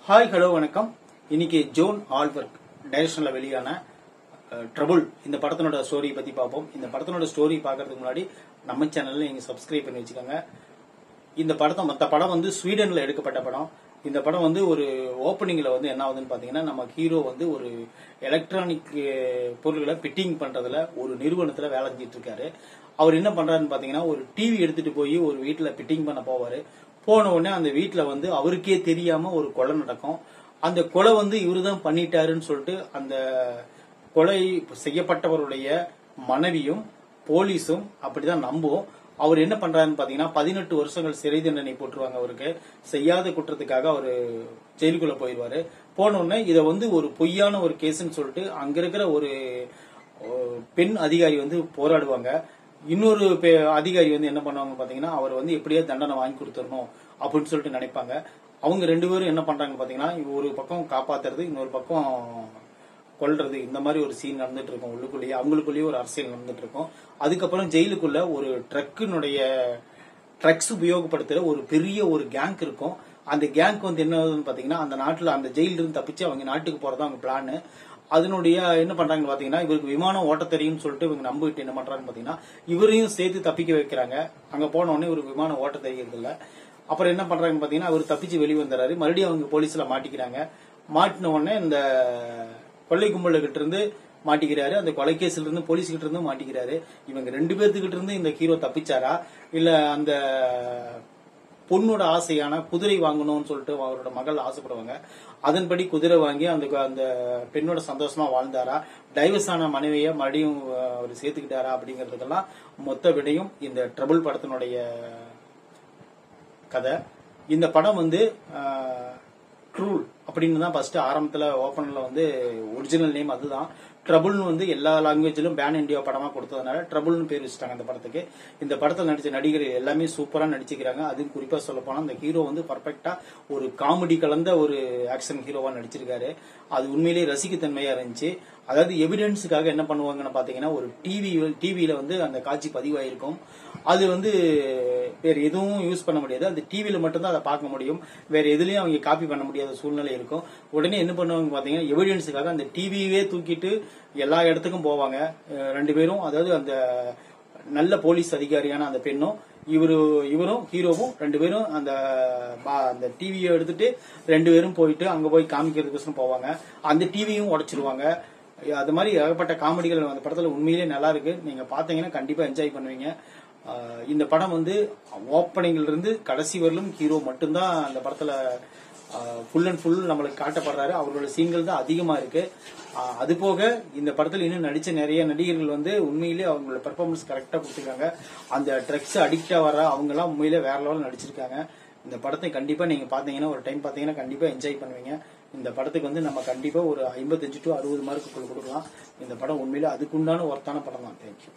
Hi hello வணக்கம். இன்னைக்கு zone ஆல்வர்க் டைரக்ஷன்ல வெளியான ட்ரபுள் இந்த படத்தினோட ஸ்டோரி பத்தி பார்ப்போம். இந்த படத்தினோட ஸ்டோரி பார்க்கறதுக்கு முன்னாடி நம்ம சேனல்ல நீங்க சப்ஸ்கிரைப் பண்ணி வச்சுக்கோங்க. இந்த படத்தை மற்ற படம் வந்து ஸ்வீடன்ல எடுக்கப்பட்ட படம். இந்த படம் வந்து ஒரு ஓப்பனிங்ல வந்து என்ன ஆகுதுன்னு பாத்தீங்கன்னா, நம்ம ஹீரோ வந்து ஒரு எலக்ட்ரானிக் பொருட்களை பிட்டிங் பண்றதுல ஒரு நிறுவனத்துல வேலை செஞ்சிட்டு இருக்காரு. அவர் என்ன பண்றாருன்னு பாத்தீங்கன்னா, ஒரு டிவி எடுத்துட்டு போய் ஒரு வீட்டுல பிட்டிங் பண்ண போவாரு. போன உடனே அந்த வீட்டுல வந்து அவருக்கே தெரியாம ஒரு கொலை நடக்கும். அந்த கொலை வந்து இவருதான் பண்ணிட்டாருன்னு சொல்லிட்டு அந்த கொலை செய்யப்பட்டவருடைய மனைவியும் போலீஸும் அப்படிதான் நம்புவோம். அவர் என்ன பண்றாருன்னு பாத்தீங்கன்னா 18 வருஷங்கள் சிறை தண்டனை போட்டுருவாங்க. அவருக்கு செய்யாத குற்றத்துக்காக அவரு ஜெயிலுக்குள்ள போயிடுவாரு. போன உடனே இதை வந்து ஒரு பொய்யான ஒரு கேஸ்ன்னு சொல்லிட்டு அங்க இருக்கிற ஒரு பெண் அதிகாரி வந்து போராடுவாங்க. இன்னொரு அதிகாரி வந்து என்ன பண்ணுவாங்க பாத்தீங்கன்னா, அவர் வந்து எப்படியே தண்டனை வாங்கி கொடுத்துடணும் அப்படின்னு சொல்லிட்டு நினைப்பாங்க. அவங்க ரெண்டு பேரும் என்ன பண்றாங்க பாத்தீங்கன்னா, ஒரு பக்கம் காப்பாத்துறது, இன்னொரு பக்கம் கொல்றது, இந்த மாதிரி ஒரு சீன் நடந்துட்டு இருக்கும். உள்ளுக்குள்ளேயே அவங்களுக்குள்ளேயே ஒரு அரசியல் நடந்துட்டு இருக்கும். அதுக்கப்புறம் ஜெயிலுக்குள்ள ஒரு ட்ரக்ஸ் உபயோகப்படுத்துற ஒரு பெரிய ஒரு கேங் இருக்கும். அந்த கேங்க் வந்து என்ன ஆகுதுன்னு பாத்தீங்கன்னா, அந்த நாட்டுல அந்த ஜெயில இருந்து தப்பிச்சு அவங்க நாட்டுக்கு போறதா அவங்க பிளான். அதனுடைய என்ன பண்றாங்க பாத்தீங்கன்னா, இவருக்கு விமானம் ஓட்ட தெரியும்னு சொல்லிட்டு இவங்க நம்பிட்டு என்ன பண்றாங்க பாத்தீங்கன்னா, இவரையும் சேர்த்து தப்பிக்க வைக்கிறாங்க. அங்க போன உடனே இவருக்கு விமானம் ஓட்ட தெரியறது இல்ல. அப்புறம் என்ன பண்றாங்க பாத்தீங்கன்னா, அவர் தப்பிச்சு வெளியே வந்துறாரு. மறுபடியும் அவங்க போலீஸ்ல மாட்டிக்கிறாங்க. மாட்டின உடனே இந்த கொள்ளை கும்பல கிட்ட இருந்து மாட்டிக்கிறாரு. அந்த கொலை கேஸ்ல இருந்து போலீஸ் கிட்ட இருந்து மாட்டிக்கிறாரு. இவங்க ரெண்டு பேர்த்துக்கிட்ட இருந்து இந்த ஹீரோ தப்பிச்சாரா, இல்ல அந்த பொண்ணோட ஆசையான குதிரை வாங்கணும்னு சொல்லிட்டு அவரோட மகள் ஆசைப்படுவாங்க. அதன்படி குதிரை வாங்கி அந்த பெண்ணோட சந்தோஷமா வாழ்ந்தாரா, டைவர்ஸ் ஆன மனைவிய மறுபடியும் அவர் சேர்த்துக்கிட்டாரா அப்படிங்கறதுக்கெல்லாம் மொத்த விடையும் இந்த ட்ரபுள் படத்தினுடைய கதை. இந்த படம் வந்து ட்ரூல் அப்படின்னு தான் ஃபர்ஸ்ட் ஆரம்பத்துல ஓபன்ல வந்து ஒரிஜினல் நேம் அதுதான். ட்ரபுள்னு வந்து எல்லா லாங்குவேஜிலும் பேன் இண்டியா படமா கொடுத்ததுனால ட்ரபுள்னு பேர் வச்சுட்டாங்க அந்த படத்துக்கு. இந்த படத்தில் நடிச்ச நடிகர்கள் எல்லாமே சூப்பரா நடிச்சுக்கிறாங்க. அதுவும் குறிப்பா சொல்ல போனா அந்த ஹீரோ வந்து பர்ஃபெக்டா ஒரு காமெடி கலந்த ஒரு ஆக்ஷன் ஹீரோவா நடிச்சிருக்காரு. அது உண்மையிலேயே ரசிக்கத்தன்மையா இருந்துச்சு. அதாவது எவிடன்ஸுக்காக என்ன பண்ணுவாங்கன்னு பாத்தீங்கன்னா, ஒரு டிவியில வந்து அந்த காட்சி பதிவாயிருக்கும். அது வந்து வேற எதுவும் யூஸ் பண்ண முடியாது. அந்த டிவியில மட்டும்தான் அதை பார்க்க முடியும். வேற எதுலயும் அவங்க காப்பி பண்ண முடியாத சூழ்நிலை இருக்கும். உடனே என்ன பண்ணுவாங்க பாத்தீங்கன்னா, எவிடன்ஸுக்காக அந்த டிவியே தூக்கிட்டு எல்லா இடத்துக்கும் போவாங்க ரெண்டு பேரும். அதாவது அந்த நல்ல போலீஸ் அதிகாரியான அந்த பெண்ணும் இவரும் ஹீரோவும் ரெண்டு பேரும் அந்த டிவியை எடுத்துட்டு ரெண்டு பேரும் போயிட்டு அங்க போய் காமிக்கிறதுக்கு போவாங்க. அந்த டிவியும் உடைச்சிருவாங்க. அது மாதிரி ஏகப்பட்ட காமெடிகள் அந்த படத்துல உண்மையிலேயே நல்லா இருக்கு. நீங்க பாத்தீங்கன்னா கண்டிப்பா என்ஜாய் பண்ணுவீங்க. இந்த படம் வந்து ஓப்பனிங்ல இருந்து கடைசி வரலும் ஹீரோ மட்டும்தான் அந்த படத்துல ஃபுல் அண்ட் ஃபுல் நம்மளுக்கு காட்டப்படுறாரு. அவரோட சீன்கள் தான் அதிகமா இருக்கு. அது போக இந்த படத்துல இன்னும் நடிச்ச நிறைய நடிகர்கள் வந்து உண்மையிலேயே அவங்களோட பெர்ஃபார்மன்ஸ் கரெக்டா கொடுத்துருக்காங்க. அந்த ட்ரக்ஸ் அடிக்டா வர அவங்க எல்லாம் உண்மையிலே வேற லெவல் நடிச்சிருக்காங்க. இந்த படத்தை கண்டிப்பா நீங்க பாத்தீங்கன்னா ஒரு டைம் பாத்தீங்கன்னா கண்டிப்பா என்ஜாய் பண்ணுவீங்க. இந்த படத்துக்கு வந்து நம்ம கண்டிப்பா ஒரு 55 to 60 மார்க்குள்ள கொடுக்கலாம். இந்த படம் உண்மையிலே அதுக்குண்டான ஒர்த்தான படம் தான். தேங்க்யூ.